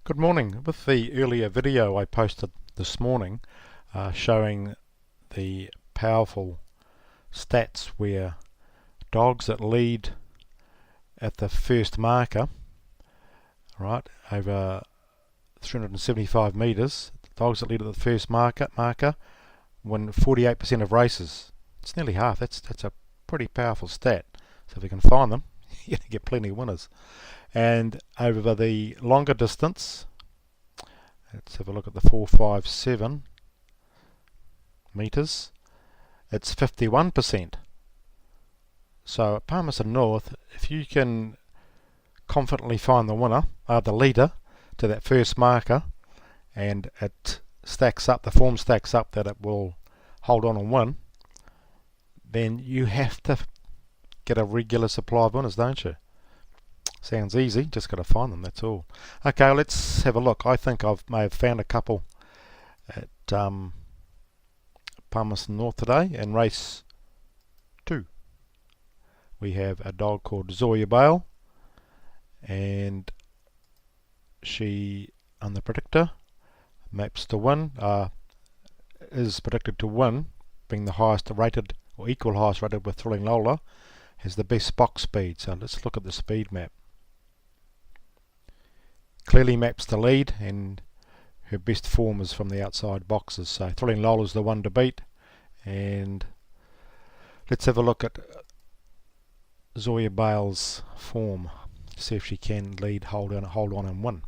Good morning. With the earlier video I posted this morning showing the powerful stats where dogs that lead at the first marker, right, over 375 metres, dogs that lead at the first marker win 48% of races. It's nearly half. That's a pretty powerful stat. So if you can find them, you're going to get plenty of winners. And over the longer distance, let's have a look at the 457 metres, it's 51%. So at Palmerston North, if you can confidently find the winner, the leader to that first marker, and it stacks up, the form stacks up that it will hold on and win, then you have to get a regular supply of winners, don't you? Sounds easy, just got to find them, that's all. Okay, let's have a look. I think I may have found a couple at Palmerston North today. In race 2 we have a dog called Zoya Bale, and she, on the predictor, maps to win, is predicted to win, being the highest rated or equal highest rated with Thrilling Lola, has the best box speed. So let's look at the speed map. Clearly maps the lead, and her best form is from the outside boxes. So Thrilling Lola's the one to beat, and let's have a look at Zoya Bale's form. See if she can lead, hold on and win.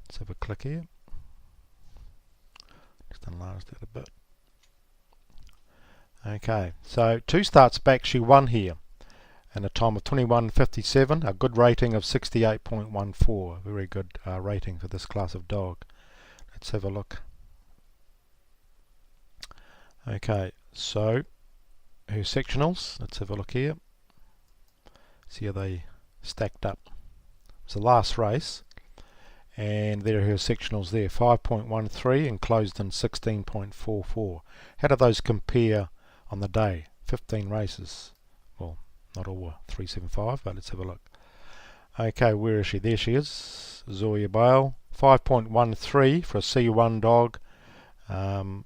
Let's have a click here. Just enlarge that a bit. Okay, so 2 starts back she won here in a time of 21:57, a good rating of 68.14, very good rating for this class of dog. Let's have a look. Okay, so her sectionals, let's have a look here, see how they stacked up. It's the last race, and there are her sectionals there, 5.13 and closed in 16.44. How do those compare on the day? 15 races. Well, not all 375, but let's have a look. Okay, where is she? There she is, Zoya Bale. 5.13 for a C1 dog.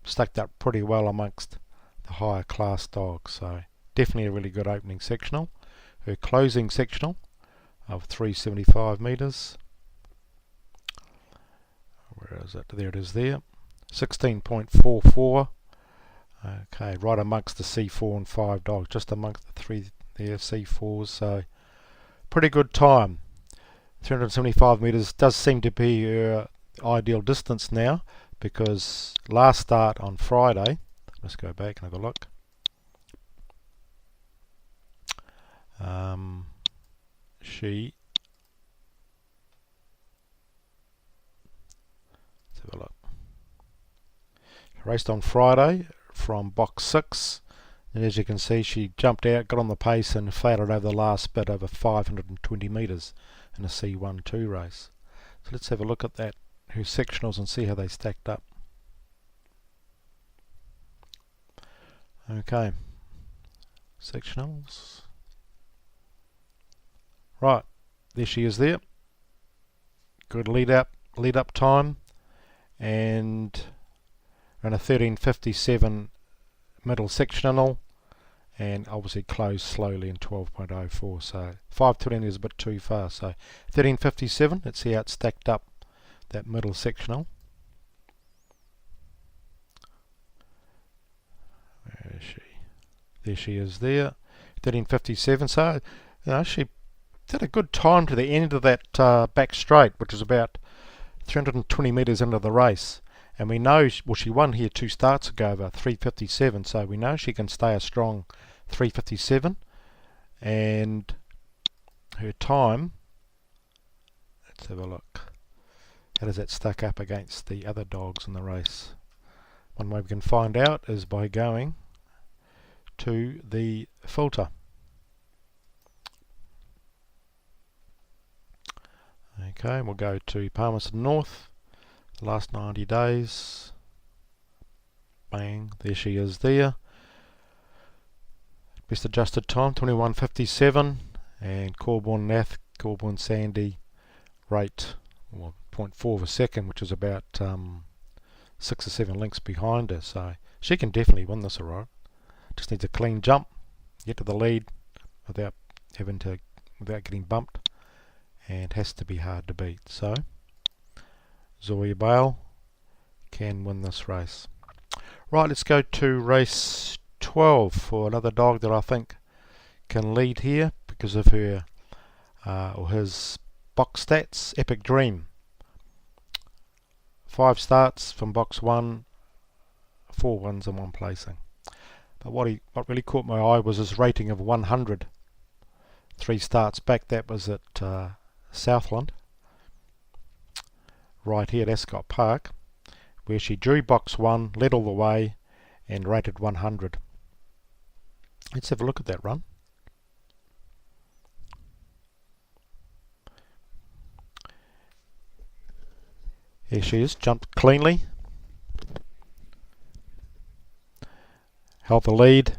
Stacked up pretty well amongst the higher class dogs, so definitely a really good opening sectional. Her closing sectional of 375 metres. Where is it? There it is there. 16.44. Okay, right amongst the C4 and 5 dogs, just amongst the 3 there, C4s, so pretty good time. 375 metres does seem to be her ideal distance now, because last start on Friday, let's go back and have a look. Let's have a look. Raced on Friday from box 6, and as you can see she jumped out, got on the pace and faded over the last bit over 520 metres in a C1-2 race. So let's have a look at that, her sectionals, and see how they stacked up. Okay, sectionals. Right, there she is there. Good lead up time, and in a 13:57 middle sectional, and obviously closed slowly in 12.04, so 5:20 is a bit too fast. So 13:57, let's see how it stacked up, that middle sectional. Where is she? There she is there, 13:57. So she did a good time to the end of that back straight, which is about 320 metres into the race. And we know, well, she won here 2 starts ago over 3:57, so we know she can stay a strong 3:57. And her time, let's have a look. How does that stack up against the other dogs in the race? One way we can find out is by going to the filter. Okay, we'll go to Palmerston North. Last 90 days. Bang, there she is there. Best adjusted time 21:57, and Corborn Nath, Corborn Sandy rate, well, 0.4 of a second, which is about 6 or 7 lengths behind her, so she can definitely win this alright. Just needs a clean jump, get to the lead without getting bumped, and has to be hard to beat. So Zoe Bale can win this race. Right, let's go to race 12 for another dog that I think can lead here because of her or his box stats. Epic Dream. 5 starts from box 1, 4 wins and 1 placing. But what really caught my eye was his rating of 100. 3 starts back, that was at Southland, right here at Ascot Park, where she drew box 1, led all the way and rated 100. Let's have a look at that run. Here she is, jumped cleanly, held the lead.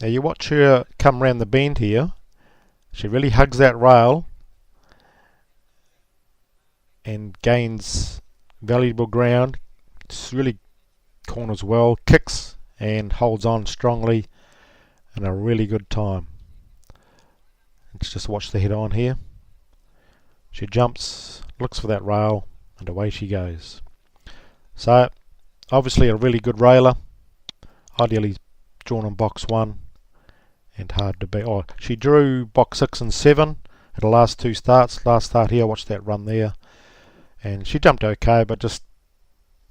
Now you watch her come round the bend here. She really hugs that rail and gains valuable ground. It's really corners well, kicks and holds on strongly in a really good time. Let's just watch the head on here. She jumps, looks for that rail, and away she goes. So obviously a really good railer, ideally drawn on box 1 and hard to beat. Oh, she drew box 6 and 7 at the last 2 starts. Last start here, watch that run there, and she jumped okay but just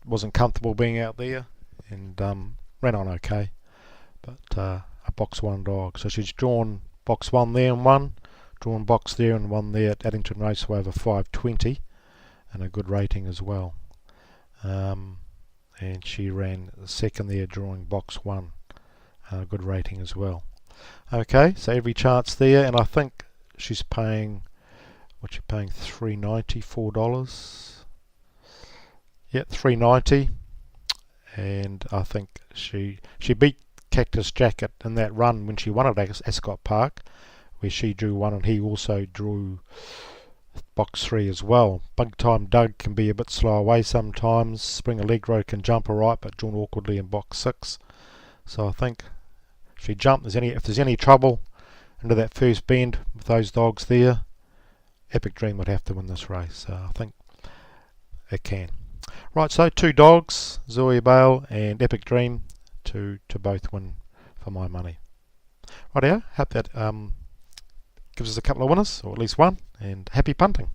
wasn't comfortable being out there, and ran on okay, but a box 1 dog. So she's drawn box 1 there and 1, drawn box there and 1 there at Addington Raceway over 5:20, and a good rating as well. And she ran second there, drawing box 1, a good rating as well. Okay, so every chance there, and I think she's paying, what's she paying, $3.90, $4? Yeah, $3.90, and I think she beat Cactus Jacket in that run when she won at Ascot Park, where she drew 1 and he also drew box 3 as well. Bug Time Doug can be a bit slow away sometimes. Spring Allegro can jump alright, but drawn awkwardly in box 6. So I think if she jumped, if there's any trouble into that first bend with those dogs there, Epic Dream would have to win this race. So I think it can. Right, so 2 dogs, Zoe Bale and Epic Dream, to both win for my money. Rightio, hope that gives us a couple of winners, or at least one, and happy punting.